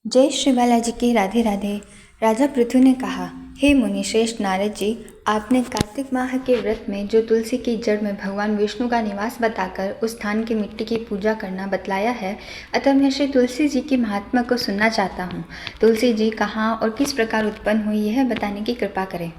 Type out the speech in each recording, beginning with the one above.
जय श्री बालाजी की राधे राधे। राजा पृथु ने कहा, हे मुनिश्रेष्ठ नारद जी, आपने कार्तिक माह के व्रत में जो तुलसी की जड़ में भगवान विष्णु का निवास बताकर उस स्थान की मिट्टी की पूजा करना बतलाया है, अतः मैं श्री तुलसी जी की महात्मा को सुनना चाहता हूँ। तुलसी जी कहाँ और किस प्रकार उत्पन्न हुई यह बताने की कृपा करें।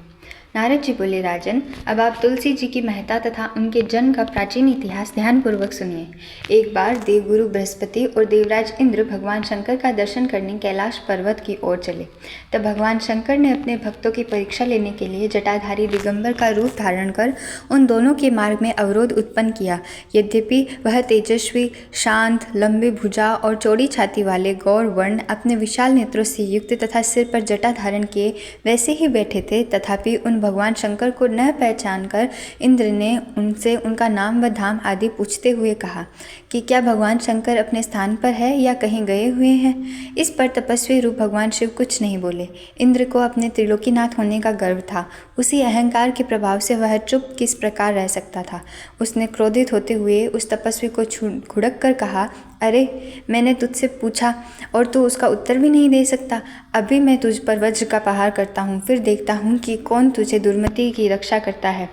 नारद जी बोले, राजन, अब आप तुलसी जी की महत्ता तथा उनके जन्म का प्राचीन इतिहास ध्यानपूर्वक सुनिए। एक बार देवगुरु बृहस्पति और देवराज इंद्र भगवान शंकर का दर्शन करने कैलाश पर्वत की ओर चले। तब भगवान शंकर ने अपने भक्तों की परीक्षा लेने के लिए जटाधारी दिगंबर का रूप धारण कर उन दोनों के मार्ग में अवरोध उत्पन्न किया। यद्यपि वह तेजस्वी, शांत, लंबी भुजा और चौड़ी छाती वाले गौर वर्ण अपने विशाल नेत्रों से युक्त तथा सिर पर जटा धारण किए वैसे ही बैठे थे, तथापि उन भगवान शंकर को न पहचान कर इंद्र ने उनसे उनका नाम व धाम आदि पूछते हुए कहा कि क्या भगवान शंकर अपने स्थान पर है या कहीं गए हुए हैं। इस पर तपस्वी रूप भगवान शिव कुछ नहीं बोले। इंद्र को अपने त्रिलोकीनाथ होने का गर्व था। उसी अहंकार के प्रभाव से वह चुप किस प्रकार रह सकता था। उसने क्रोधित होते हुए उस तपस्वी को घुड़क कर कहा, अरे, मैंने तुझसे पूछा और तू उसका उत्तर भी नहीं दे सकता। अभी मैं तुझ पर वज्र का प्रहार करता हूँ, फिर देखता हूँ कि कौन तुझे दुर्मति की रक्षा करता है।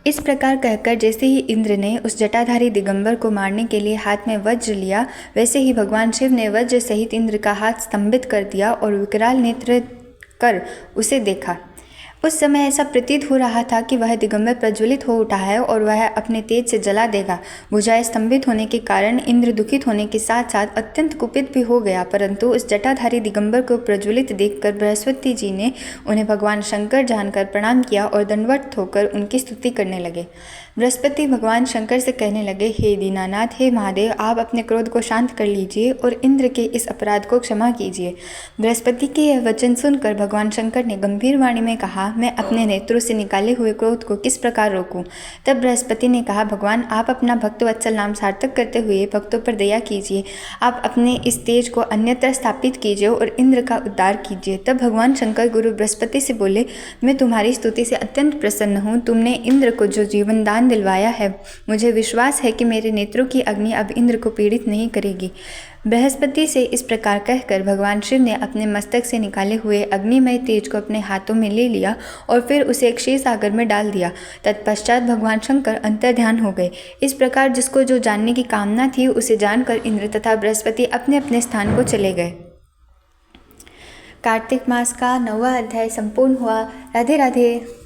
इस प्रकार कहकर जैसे ही इंद्र ने उस जटाधारी दिगंबर को मारने के लिए हाथ में वज्र लिया, वैसे ही भगवान शिव ने वज्र सहित इंद्र का हाथ स्तंभित कर दिया और विकराल नेत्र कर उसे देखा। उस समय ऐसा प्रतीत हो रहा था कि वह दिगंबर प्रज्वलित हो उठा है और वह अपने तेज से जला देगा। भुजाएं स्तंभित होने के कारण इंद्र दुखित होने के साथ साथ अत्यंत कुपित भी हो गया, परंतु उस जटाधारी दिगंबर को प्रज्वलित देखकर बृहस्पति जी ने उन्हें भगवान शंकर जानकर प्रणाम किया और दंडवत होकर उनकी स्तुति करने लगे। बृहस्पति भगवान शंकर से कहने लगे, हे दीनानाथ, हे महादेव, आप अपने क्रोध को शांत कर लीजिए और इंद्र के इस अपराध को क्षमा कीजिए। बृहस्पति के यह वचन सुनकर भगवान शंकर ने गंभीर वाणी में कहा, मैं अपने नेत्रों से निकाले हुए क्रोध को किस प्रकार रोकूं। तब बृहस्पति ने कहा, भगवान, आप अपना भक्तवत्सल नाम सार्थक करते हुए भक्तों पर दया कीजिए। आप अपने इस तेज को अन्यत्र स्थापित कीजिए और इंद्र का उद्धार कीजिए। तब भगवान शंकर गुरु बृहस्पति से बोले, मैं तुम्हारी स्तुति से अत्यंत प्रसन्न हूँ। तुमने इंद्र को जो जीवन दान दिलवाया है, मुझे विश्वास है कि मेरे नेत्रों की अग्नि अब इंद्र को पीड़ित नहीं करेगी। बृहस्पति से इस प्रकार कहकर भगवान शिव ने अपने मस्तक से निकाले हुए अग्निमय तेज को अपने हाथों में ले लिया और फिर उसे एक क्षीर सागर में डाल दिया। तत्पश्चात भगवान शंकर अंतर्ध्यान हो गए। इस प्रकार जिसको जो जानने की कामना थी उसे जानकर इंद्र तथा बृहस्पति अपने अपने स्थान को चले गए। कार्तिक मास का 9वां अध्याय संपूर्ण हुआ। राधे राधे।